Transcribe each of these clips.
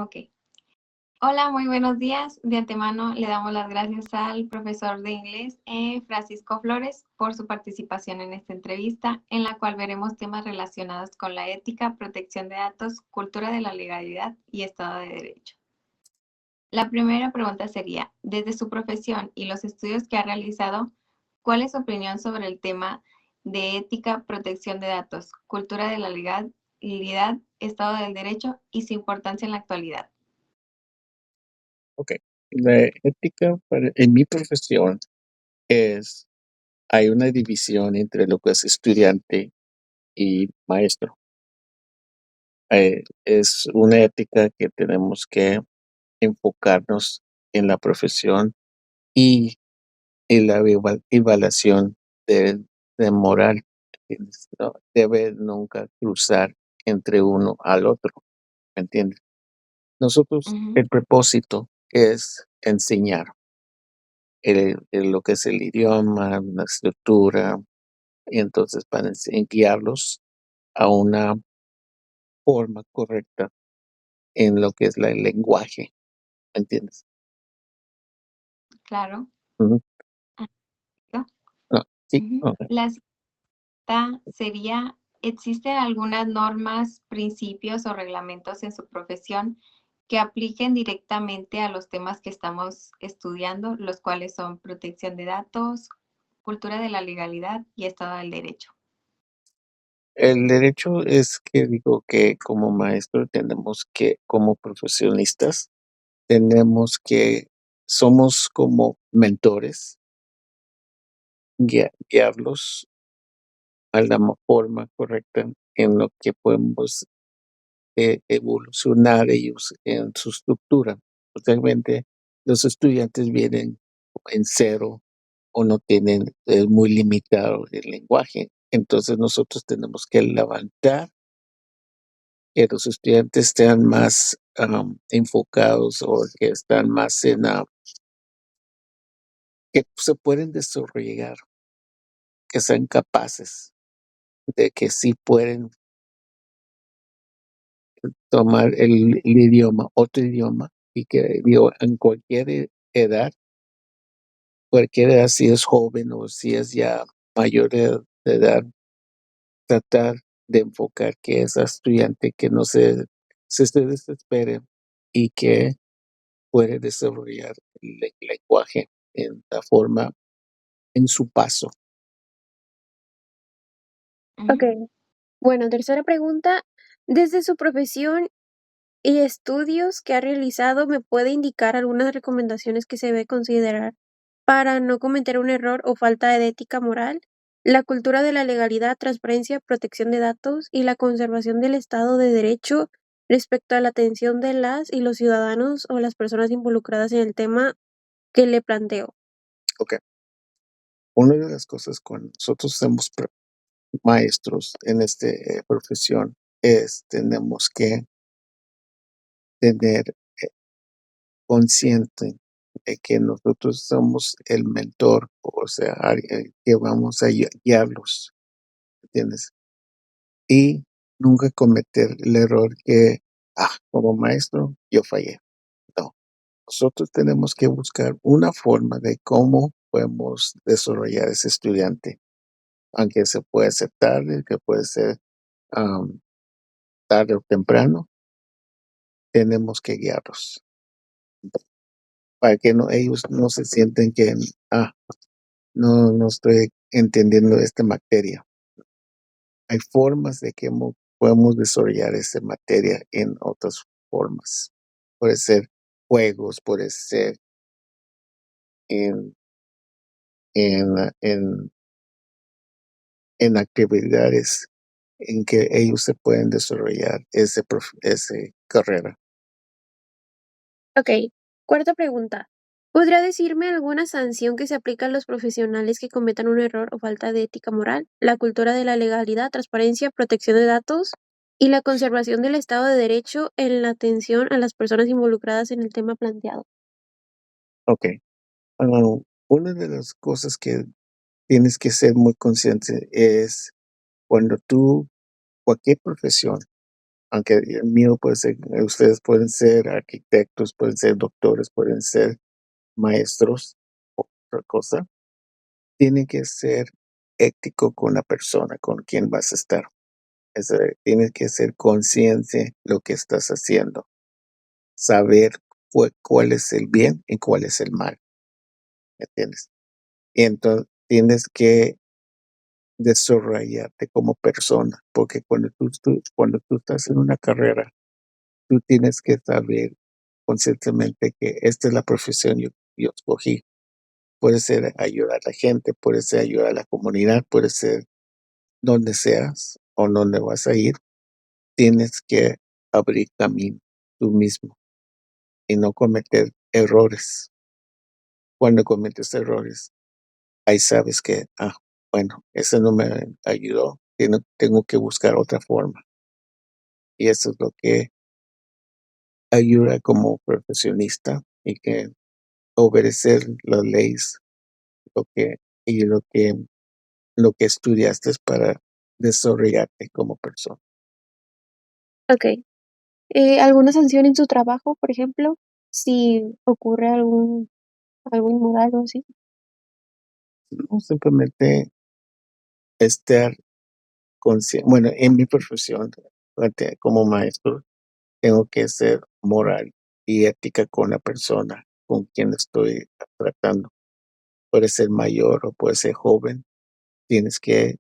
Ok. Hola, muy buenos días. De antemano le damos las gracias al profesor de inglés Francisco Flores por su participación en esta entrevista, en la cual veremos temas relacionados con la ética, protección de datos, cultura de la legalidad y Estado de Derecho. La primera pregunta sería, desde su profesión y los estudios que ha realizado, ¿cuál es su opinión sobre el tema de ética, protección de datos, cultura de la legalidad, Estado del Derecho y su importancia en la actualidad? Ok. La ética en mi profesión es, hay una división entre lo que es estudiante y maestro. Es una ética que tenemos que enfocarnos en la profesión y en la evaluación de moral. ¿Entiendes? No debe nunca cruzar entre uno al otro, ¿me entiendes? Nosotros, Ujú, el propósito es enseñar lo que es el idioma, la estructura, y entonces para guiarlos a una forma correcta en lo que es el lenguaje, ¿me entiendes? claro. Ujú. Ah, ¿no? Ah, sí, Ujú. ok. La siguiente sería, ¿existen algunas normas, principios o reglamentos en su profesión que apliquen directamente a los temas que estamos estudiando, los cuales son protección de datos, cultura de la legalidad y Estado del Derecho? El derecho es que digo que como maestro tenemos que, como profesionistas, tenemos que, somos como mentores, guiarlos a la forma correcta en lo que podemos evolucionar ellos en su estructura. Totalmente, los estudiantes vienen en cero o no tienen muy limitado el lenguaje. Entonces nosotros tenemos que levantar que los estudiantes estén más enfocados o que están más que se pueden desarrollar, que sean capaces de que sí pueden tomar el idioma, otro idioma, y que digo, en cualquier edad, si es joven o si es ya mayor de edad, tratar de enfocar que ese estudiante que no se desespere y que puede desarrollar el lenguaje en la forma, en su paso. Ujú. Ok, bueno, tercera pregunta. Desde su profesión y estudios que ha realizado, ¿me puede indicar algunas recomendaciones que se debe considerar para no cometer un error o falta de ética moral? La cultura de la legalidad, transparencia, protección de datos y la conservación del Estado de Derecho respecto a la atención de las y los ciudadanos o las personas involucradas en el tema que le planteo. Ok. Una de las cosas cuando nosotros somos maestros en esta profesión es tenemos que tener consciente de que nosotros somos el mentor, o sea, alguien que vamos a guiarlos, ¿entiendes? Y nunca cometer el error que, como maestro, yo fallé. No, nosotros tenemos que buscar una forma de cómo podemos desarrollar ese estudiante, aunque se puede ser tarde, que puede ser am, tarde o temprano, tenemos que guiarlos para que ellos no se sienten que, ah, no estoy entendiendo esta materia. Hay formas de que podemos desarrollar esta materia en otras formas. Puede ser juegos, puede ser en, en, en actividades en que ellos se pueden desarrollar ese carrera. Ok, cuarta pregunta. ¿Podría decirme alguna sanción que se aplica a los profesionales que cometan un error o falta de ética moral, la cultura de la legalidad, transparencia, protección de datos y la conservación del Estado de Derecho en la atención a las personas involucradas en el tema planteado? Ok. Ah, una de las cosas que tienes que ser muy consciente es cuando tú, cualquier profesión, aunque el mío puede ser, ustedes pueden ser arquitectos, pueden ser doctores, pueden ser maestros, o otra cosa, tiene que ser ético con la persona con quien vas a estar. Tienes que ser consciente lo que estás haciendo, saber cuál es el bien y cuál es el mal, ¿me entiendes? Y entonces tienes que desarrollarte como persona, porque cuando tú estás en una carrera, tú tienes que saber conscientemente que esta es la profesión yo escogí. Puede ser ayudar a la gente, puede ser ayudar a la comunidad, puede ser donde seas o donde vas a ir, tienes que abrir camino tú mismo y no cometer errores. Cuando cometes errores, ahí sabes que, bueno, ese no me ayudó, tengo que buscar otra forma. Y eso es lo que ayuda como profesionista y que obedecer las leyes, lo que, y lo que estudiaste para desarrollarte como persona. Okey. ¿Alguna sanción en su trabajo, por ejemplo, si ocurre algo inmoral o así? No simplemente estar consciente. Bueno, en mi profesión, como maestro, tengo que ser moral y ética con la persona con quien estoy tratando. Puede ser mayor o puede ser joven, tienes que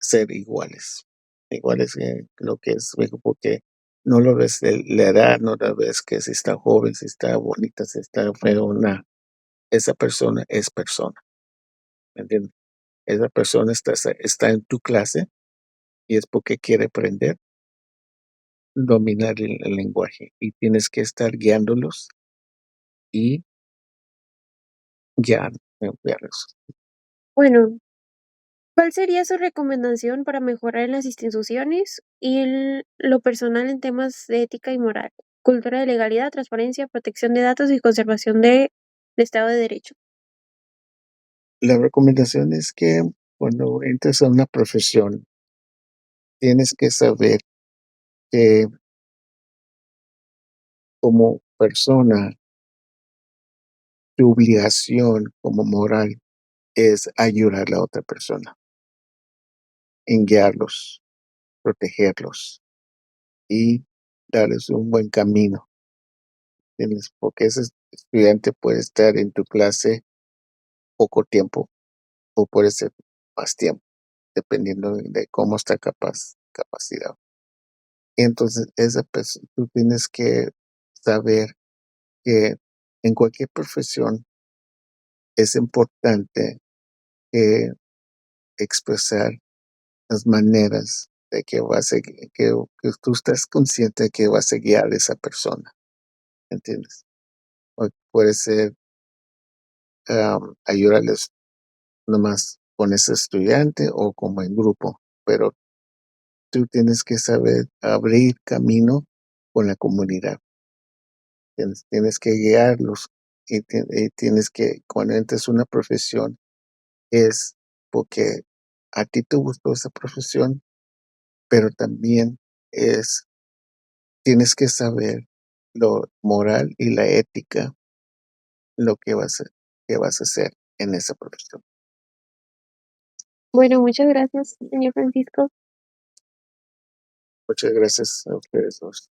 ser iguales, iguales que lo que es, porque no lo ves de la edad, no lo ves que si está joven, si está bonita, si está feo, nada. Esa persona es persona, ¿me entiendes? Esa persona está en tu clase y es porque quiere aprender, dominar el lenguaje y tienes que estar guiándolos y guiarlos. Bueno, ¿cuál sería su recomendación para mejorar en las instituciones y en lo personal en temas de ética y moral, cultura de legalidad, transparencia, protección de datos y conservación de Estado de Derecho? La recomendación es que cuando entres a una profesión, tienes que saber que como persona, tu obligación como moral es ayudar a la otra persona, en guiarlos, protegerlos y darles un buen camino. ¿Entiendes? Porque ese estudiante puede estar en tu clase poco tiempo o puede ser más tiempo, dependiendo de cómo está capacidad. Entonces, tú tienes que saber que en cualquier profesión es importante expresar las maneras de que que tú estás consciente de que vas a guiar a esa persona, ¿entiendes? Puede ser ayudarles nomás con ese estudiante o como en grupo, pero tú tienes que saber abrir camino con la comunidad. Tienes que guiarlos y tienes que, cuando entres a una profesión, es porque a ti te gustó esa profesión, pero también es, tienes que saber lo moral y la ética, lo que vas a hacer en esa profesión. Bueno, muchas gracias, señor Francisco. Muchas gracias a ustedes dos.